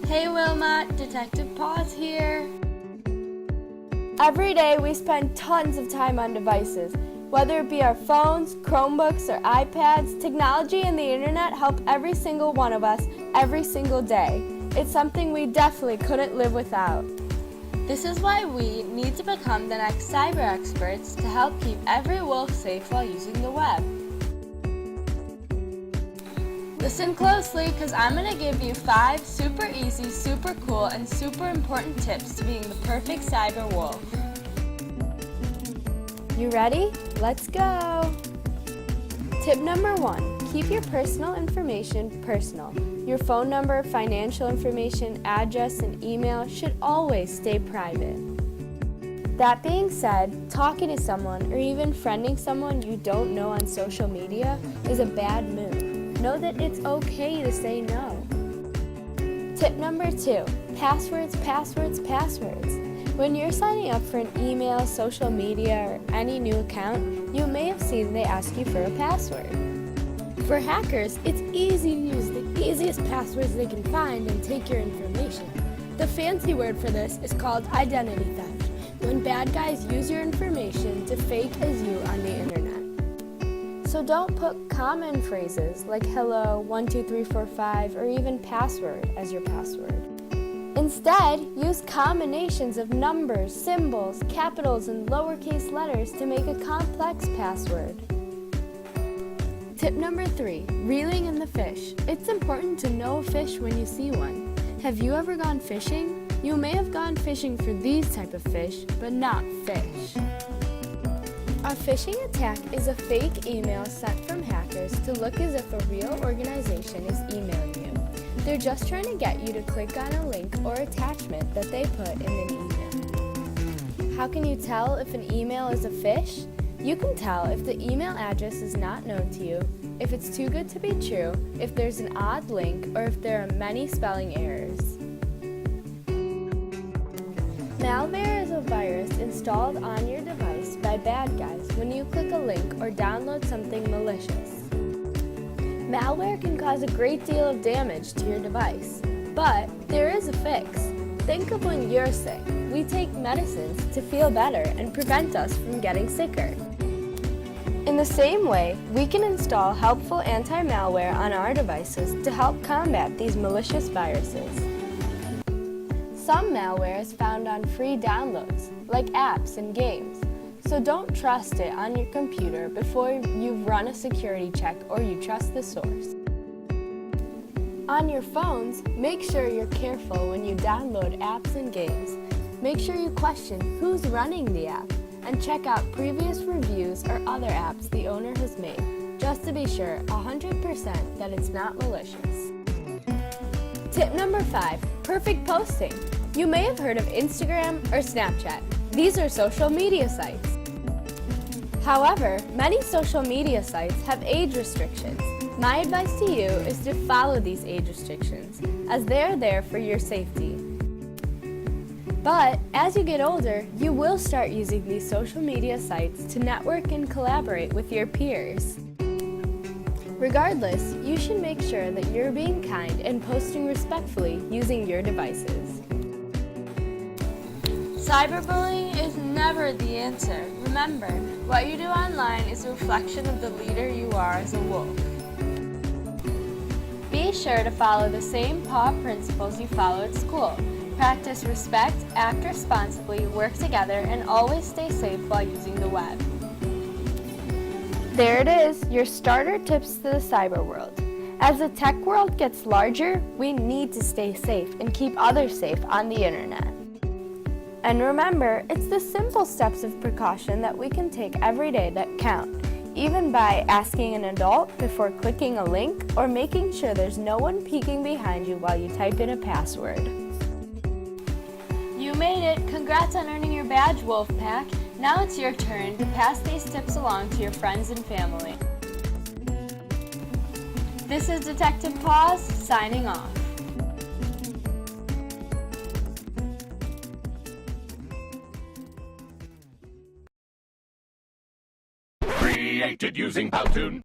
Hey Wilma, Detective Paws here. Every day we spend tons of time on devices. Whether it be our phones, Chromebooks, or iPads, technology and the internet help every single one of us every single day. It's something we definitely couldn't live without. This is why we need to become the next cyber experts to help keep every wolf safe while using the web. Listen closely, because I'm going to give you 5 super easy, super cool, and super important tips to being the perfect cyber wolf. You ready? Let's go! Tip number 1, keep your personal information personal. Your phone number, financial information, address, and email should always stay private. That being said, talking to someone or even friending someone you don't know on social media is a bad move. Know that it's okay to say no. Tip number 2, passwords, passwords, passwords. When you're signing up for an email, social media, or any new account, you may have seen they ask you for a password. For hackers, it's easy to use the easiest passwords they can find and take your information. The fancy word for this is called identity theft, when bad guys use your information to fake as you on the internet. So don't put common phrases like hello, 12345, or even password as your password. Instead, use combinations of numbers, symbols, capitals, and lowercase letters to make a complex password. Tip number 3, reeling in the fish. It's important to know a fish when you see one. Have you ever gone fishing? You may have gone fishing for these type of fish, but not fish. A phishing attack is a fake email sent from hackers to look as if a real organization is emailing you. They're just trying to get you to click on a link or attachment that they put in an email. How can you tell if an email is a fish? You can tell if the email address is not known to you, if it's too good to be true, if there's an odd link, or if there are many spelling errors. Malware is a virus installed on your device by bad guys when you click a link or download something malicious. Malware can cause a great deal of damage to your device, but there is a fix. Think of when you're sick. We take medicines to feel better and prevent us from getting sicker. In the same way, we can install helpful anti-malware on our devices to help combat these malicious viruses. Some malware is found on free downloads, like apps and games, so don't trust it on your computer before you've run a security check or you trust the source. On your phones, make sure you're careful when you download apps and games. Make sure you question who's running the app and check out previous reviews or other apps the owner has made, just to be sure 100% that it's not malicious. Tip number 5, perfect posting. You may have heard of Instagram or Snapchat. These are social media sites. However, many social media sites have age restrictions. My advice to you is to follow these age restrictions, as they are there for your safety. But as you get older, you will start using these social media sites to network and collaborate with your peers. Regardless, you should make sure that you're being kind and posting respectfully using your devices. Cyberbullying is never the answer. Remember, what you do online is a reflection of the leader you are as a wolf. Be sure to follow the same PAW principles you follow at school. Practice respect, act responsibly, work together, and always stay safe while using the web. There it is, your starter tips to the cyber world. As the tech world gets larger, we need to stay safe and keep others safe on the internet. And remember, it's the simple steps of precaution that we can take every day that count, even by asking an adult before clicking a link or making sure there's no one peeking behind you while you type in a password. You made it! Congrats on earning your badge, Wolfpack! Now it's your turn to pass these tips along to your friends and family. This is Detective Paws, signing off. Created using Powtoon.